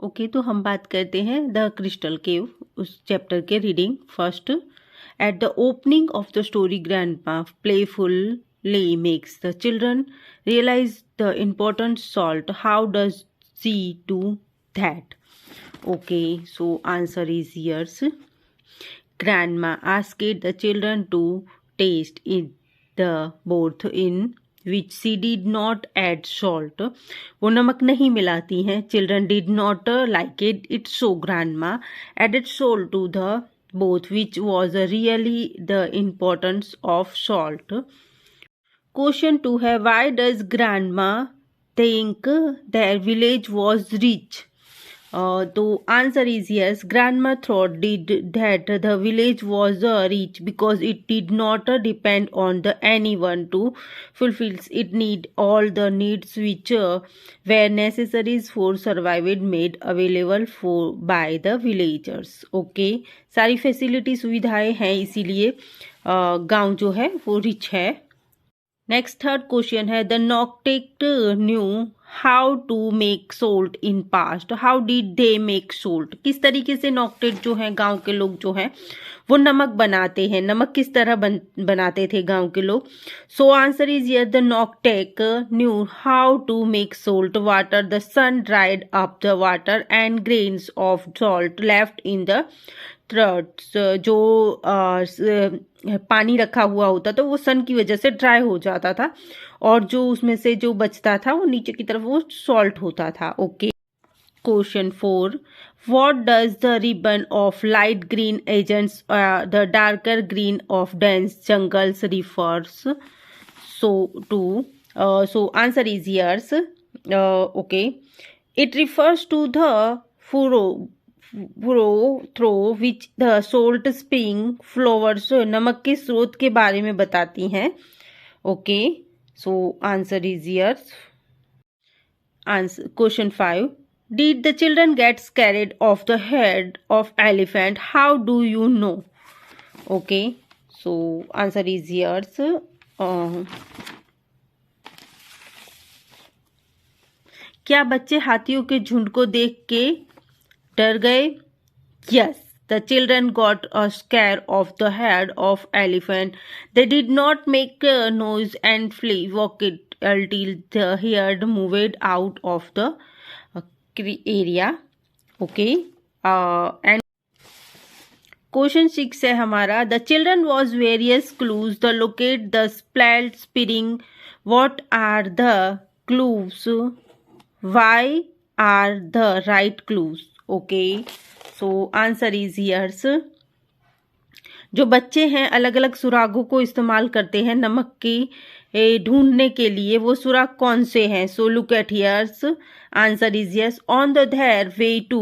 Okay तो हम बात करते हैं द क्रिस्टल केव उस चैप्टर के reading first. At the opening of the story grandma playfully makes the children realize the important salt. How does she do that? Okay, so answer is yes. Grandma asked the children to taste it the both in which she did not add salt. वो नमक नहीं मिलाती हैं. Children did not like it, so grandma added salt to the both, which was really the importance of salt. Question 2 है, why does grandma think their village was rich? तो answer is yes. Grandma thought did that the village was rich because it did not depend on the any one two fulfills it need all the needs which were necessaries for survival made available for by the villagers. Okay सारी facility सुविधाएं हैं इसीलिए गांव जो है वो rich है. Next third question है, the Nocte knew how to make salt in past. How did they make salt. किस तरीके से नॉकटेक जो है गांव के लोग जो हैं वो नमक बनाते हैं. नमक किस तरह बनाते थे गांव के लोग. So answer is here. The Nocte knew how to make salt water. The sun dried up the water and grains of salt left in the troughs. जो पानी रखा हुआ होता था वो सन की वजह से ड्राई हो जाता था और जो उसमें से जो बचता था वो नीचे की तरफ वो सॉल्ट होता था. Okay. Question 4, what does the ribbon of light green एजेंट्स the darker green of dense jungles refers so answer is yes. Okay. It refers to the furrow through which the salt spring flows. नमक के स्रोत के बारे में बताती हैं. Okay. So answer is yes. Answer question 5, did the children get scared of the head of elephant. How do you know. Okay. So answer is yes. क्या बच्चे हाथियों के झुंड को देख के डर गए. Yes. The children got a scare of the head of elephant. They did not make a noise and flee walked until the herd moved out of the area. Okay. And question 6 है हमारा, the children was various clues. The locate the splat spring. What are the clues? Why are the right clues? Okay. So answer is yes. जो बच्चे हैं अलग अलग सुरागों को इस्तेमाल करते हैं नमक की ढूंढने के लिए. वो सुराग कौन से हैं. So look at here's. Answer is yes. On the their way to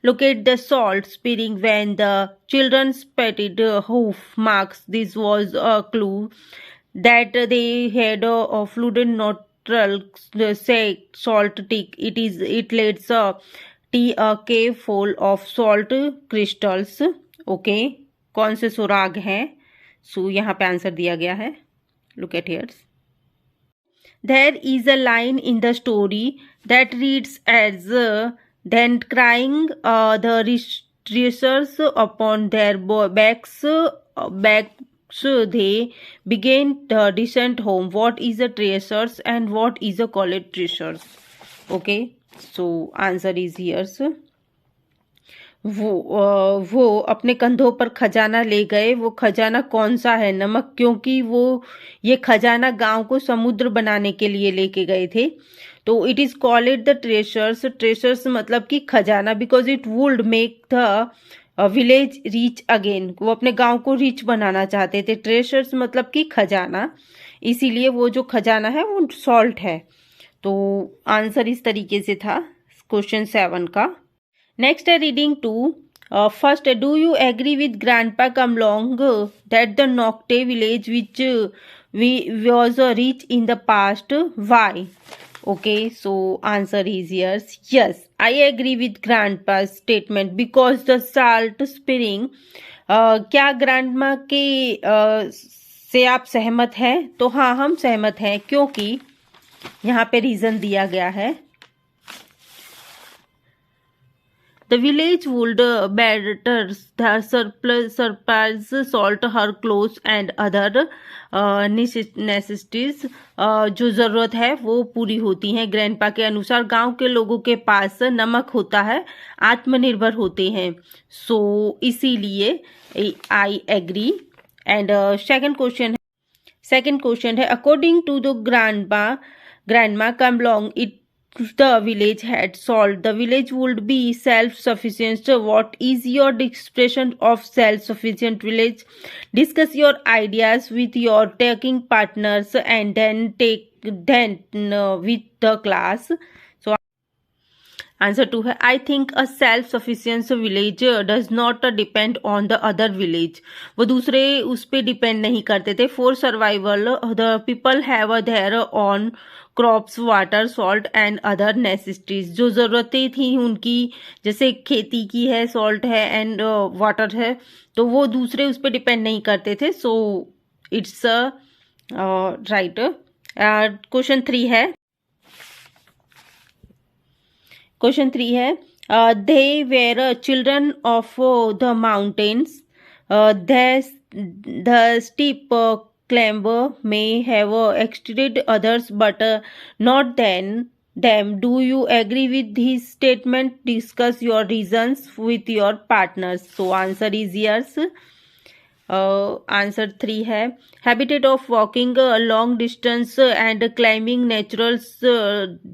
locate the salt spring when the children spotted hoof marks. This was a clue that they had flooded natural salt tick. It leads a cave full of salt crystals. Okay. कौन से सुराग हैं. सो यहाँ पे answer दिया गया है. Look at here. There is a line in the story that reads as then crying the researchers upon their backs they began the descent home. What is a treasures and what is a called treasures. Okay. So answer is yes. वो अपने कंधों पर खजाना ले गए. वो खजाना कौन सा है. नमक. क्योंकि वो ये खजाना गांव को समुद्र बनाने के लिए लेके गए थे तो इट इज कॉल्ड द ट्रेशर्स. ट्रेशर्स मतलब कि खजाना because it would make the village rich again. वो अपने गांव को रिच बनाना चाहते थे. ट्रेशर्स मतलब कि खजाना. इसीलिए वो जो खजाना है वो सॉल्ट है. तो आंसर इस तरीके से था क्वेश्चन 7 का. नेक्स्ट है reading 2. First, do you agree with grandpa come long that the Nocte village which was rich in the past. Why. Okay. So answer is yes. Yes, I agree with grandpa statement because the salt spring. क्या grandma के से आप सहमत हैं. तो हाँ हम सहमत हैं क्योंकि यहाँ पे रीजन दिया गया है. The village would better the surplus salt, her clothes and other necessities. जो ज़रूरत है वो पूरी होती हैं। ग्रैंडपा के अनुसार गांव के लोगों के पास नमक होता है, आत्मनिर्भर होते हैं। सो इसीलिए I agree. And second question है according to the grandma come along it the village had salt, the village would be self-sufficient. What is your expression of self-sufficient village? Discuss your ideas with your taking partners and then with the class. So answer 2 है I think a self sufficient village does not depend on the other village. वो दूसरे उस पर depend नहीं करते थे। For survival the people have their on crops, water, salt and other necessities. जो ज़रूरतें थी उनकी, जैसे खेती की है, सॉल्ट है एंड वाटर है, तो वो दूसरे उस पर डिपेंड नहीं करते थे। So it's right. क्वेश्चन 3 है they were children of the mountains. The steep climber may have exceeded others, but not them. Do you agree with his statement? Discuss your reasons with your partners. So answer is yes. Answer 3 है habitat of walking long distance and climbing naturals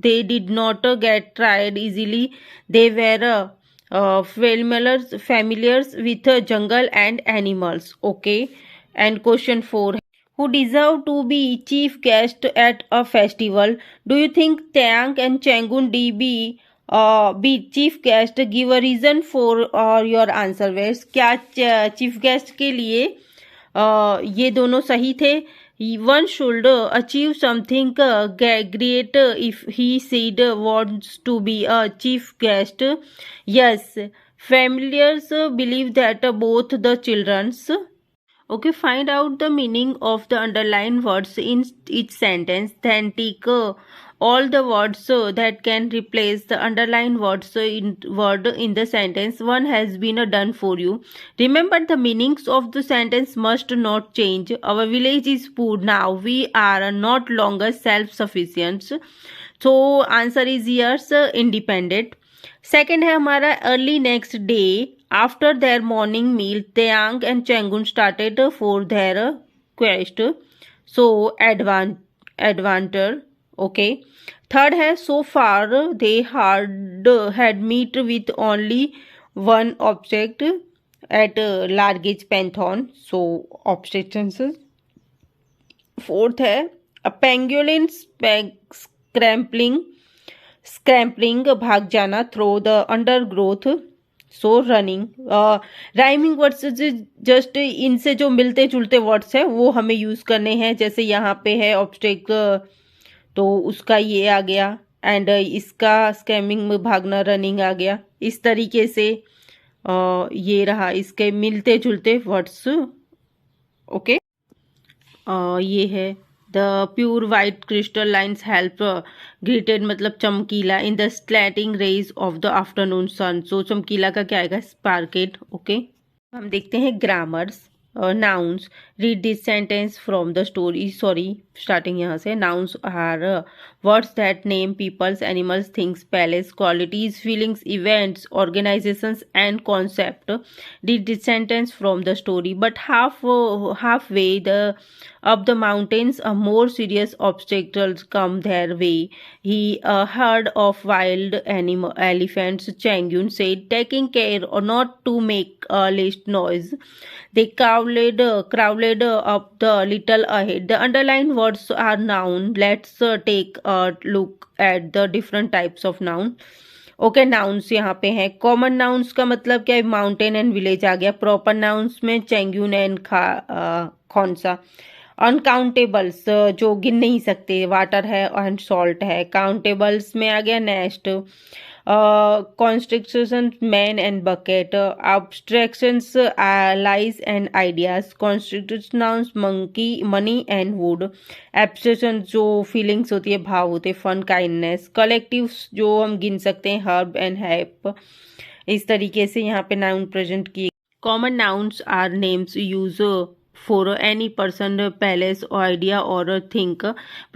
they did not gate tried easily they were familiars with jungle and animals. Okay. And question 4, who deserve to be chief guest at a festival? Do you think Taeyang and Changun be chief guest? Give a reason for your answer where's. क्या chief guest के लिए ये दोनों सही थे? One should achieve something great if he seed wants to be a chief guest. Yes, familiars believe that both the children's. Okay, find out the meaning of the underlined words in each sentence. Then take all the words that can replace the underlined words in the sentence. One has been done for you. Remember, the meanings of the sentence must not change. Our village is poor now. We are not longer self-sufficient. So answer is yes, independent. Second है हमारा early next day after their morning meal Teyang and Chenjung started for their quest. So adventure. Okay. Third है so far they had met with only one object at large python. So objections. Fourth है a pangolin scrambling भाग जाना, through the undergrowth. So running. Rhyming words just इनसे जो मिलते जुलते words हैं वो हमें यूज करने हैं। जैसे यहाँ पे है ऑब्स्टेक, तो उसका ये आ गया, एंड इसका स्क्रैमिंग में भागना, रनिंग आ गया। इस तरीके से ये रहा इसके मिलते जुलते वर्ड्स। ओके। ये है the pure white crystal lines help greeted मतलब चमकीला in the slanting rays of the afternoon sun. So चमकीला का क्या आएगा? स्पार्केट। ओके। हम देखते हैं grammars. Nouns. Read this sentence from the story. Starting यहाँ से। Nouns are words that name peoples, animals, things, place, qualities, feelings, events, organisations and concept. Read this sentence from the story. But half way up the mountains, a more serious obstacles come their way. He heard of wild elephants. Changyun said, taking care or not to make least noise. They crowded up the little ahead. The underlined words are noun. Let's take a look at the different types of noun. Okay, nouns यहाँ पे हैं। Common nouns का मतलब क्या है? Mountain and village आ गया। Proper nouns में चेंग्यून and Khonsa. Uncountables जो गिन नहीं सकते, वाटर है एंड सॉल्ट है। काउंटेबल्स में आ गया nest, construction man and bucket, abstractions lies and ideas, constituents nouns monkey money and wood, abstraction जो फीलिंग्स होती है, भाव होते हैं, फन काइंडनेस, कलेक्टिव्स जो हम गिन सकते हैं, हर्ब एंड हैप। इस तरीके से यहाँ पे नाउन प्रेजेंट किए। Common nouns are names use for any person, place, or idea or a thing.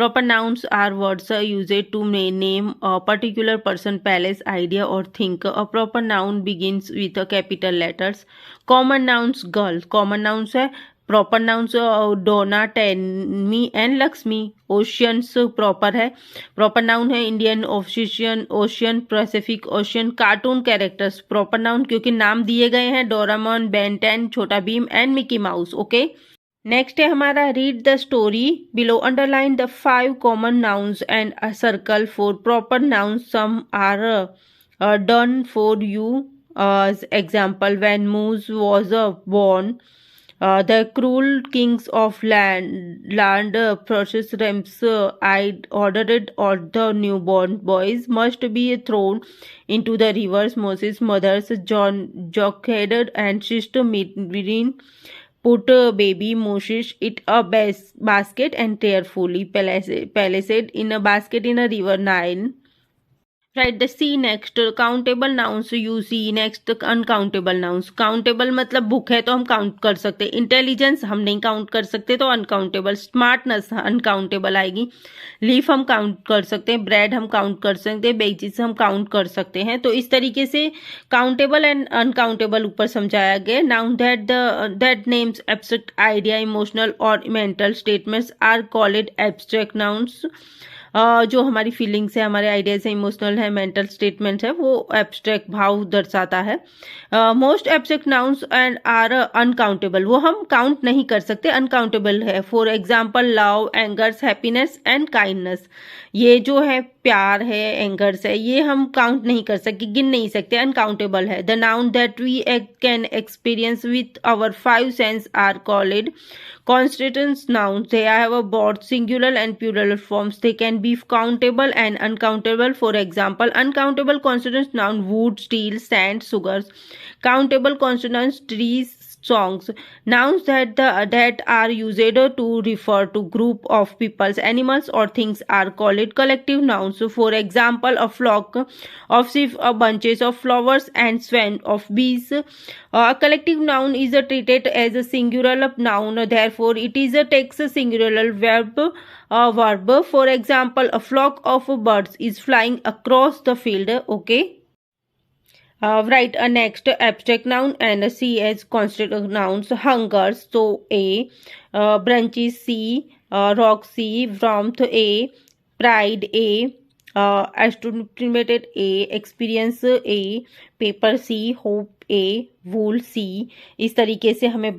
Proper nouns are words used to name a particular person, place, idea, or thing. A proper noun begins with a capital letters. Common nouns girl, common nouns है। Proper nouns Donna, Tammy and Lakshmi. Oceans proper है, proper noun है Indian Ocean, ocean, Pacific Ocean. Cartoon characters proper noun क्योंकि नाम दिए गए हैं, Doraemon, Ben 10, Chhota Bheem and Mickey Mouse. Okay, next है हमारा read the story below, underline the 5 common nouns and a circle for proper nouns, some are done for you. Example, when Moose was born, the cruel kings of land process ramps, I ordered all the newborn boys must be thrown into the rivers. Moses' mothers John Jochebed and sister Miriam put baby Moses in a basket and carefully placed in a basket in a river Nile. Right the C next, countable nouns you see next, uncountable nouns. Countable मतलब book है तो हम count कर सकते हैं, intelligence हम नहीं count कर सकते तो अनकाउंटेबल, स्मार्टनेस अनकाउंटेबल आएगी, लीफ हम काउंट कर सकते हैं, ब्रेड हम काउंट कर सकते हैं, बेजिस हम काउंट कर सकते हैं। तो इस तरीके से काउंटेबल एंड अनकाउंटेबल ऊपर समझाया गया। Noun that names abstract idea, emotional और mental statements are called abstract nouns. जो हमारी फीलिंग्स है, हमारे आइडियाज है, इमोशनल है, मेंटल स्टेटमेंट है, वो एब्स्ट्रैक्ट भाव दर्शाता है। Most abstract nouns and are uncountable, वो हम काउंट नहीं कर सकते, अनकाउंटेबल है। For example, love, angers, happiness and kindness. ये जो है प्यार है, एंगर्स है, ये हम काउंट नहीं कर सकते, गिन नहीं सकते, अनकाउंटेबल है। The noun that we can experience with our 5 sense are called constituents nouns. They have a both singular and plural forms. They can be countable and uncountable. For example, uncountable constituents noun wood, steel, sand, sugars. Countable constituents trees, songs. Nouns that are used to refer to group of peoples, animals or things are called collective nouns. For example, a flock of sheep, a bunches of flowers and swarm of bees. A collective noun is treated as a singular noun, therefore it is takes a singular verb. For example, a flock of birds is flying across the field. Okay. Write a next abstract noun and C as constituent nouns. Hunger, so A. Branches, C. Rock, C. Warmth, A. Pride, A. Estimated, A. Experience, A. Paper, C. Hope, A. Wool, C. इस तरीके से हमें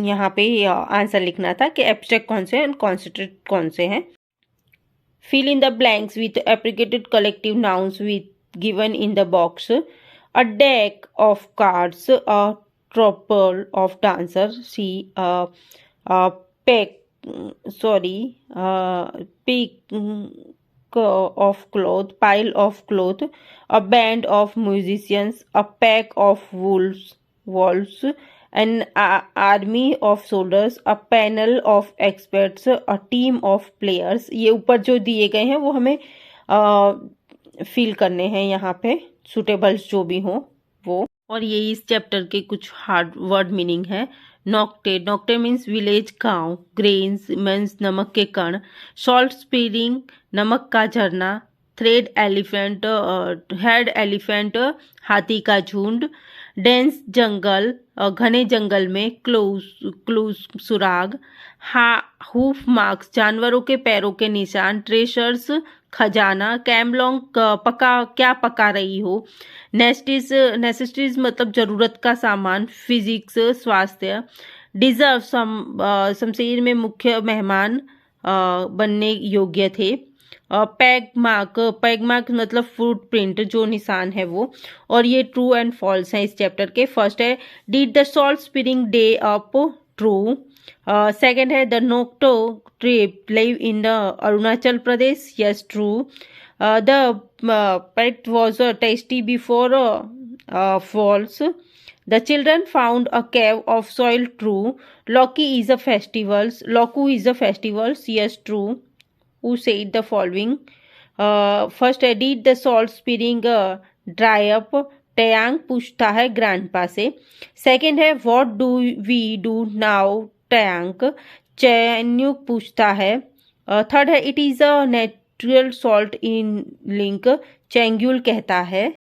यहाँ पे answer लिखना था कि abstract कौन से हैं, कॉन्स्टिट्यूट कौन से हैं। Fill in the blanks with abbreviated collective nouns with given in the box. A deck of cards, a troupe of dancers, C. Pick of cloth, pile of cloth, a band of musicians, a pack of wolves, an army of soldiers, a panel of experts, a team of players. ये ऊपर जो दिए गए हैं वो हमें feel करने हैं यहाँ पे, सुटेबल्स जो भी हो वो। और ये इस चैप्टर के कुछ हार्ड वर्ड मीनिंग है। नॉक्टे, नॉक्टे मीन्स विलेज, गांव। ग्रेन्स मीन्स नमक के कण। सॉल्ट स्प्रिंग, नमक का झरना। थ्रेड एलिफेंट, हेड एलिफेंट, हाथी का झुंड। डेंस जंगल, घने जंगल में। क्लूज सुराग। हूफ मार्क्स, जानवरों के पैरों के निशान। ट्रेशर्स, खजाना। कैमलोंग, क्या पका रही हो। नेसेसिटीज मतलब जरूरत का सामान। फिजिक्स, स्वास्थ्य। डिजर्व, शमशीर में मुख्य मेहमान बनने योग्य थे। पैग मार्क मतलब फुटप्रिंट, जो निशान है वो। और ये ट्रू एंड फॉल्स है इस चैप्टर के। फर्स्ट है, did the salt spring dry up, true. Second है the Nocte tribe live in the Arunachal Pradesh, yes true. The pet was tasty before, false. The children found a cave of soil, true. Loki is a festivals. Loku is a festivals, yes true. Who said the following? First, did the salt spring dry up? Teyang पूछता है grandpa से. Second है what do we do now Teyang, Chenjung पूछता है. Third है it is a natural salt in link, चेंग्यूल कहता है.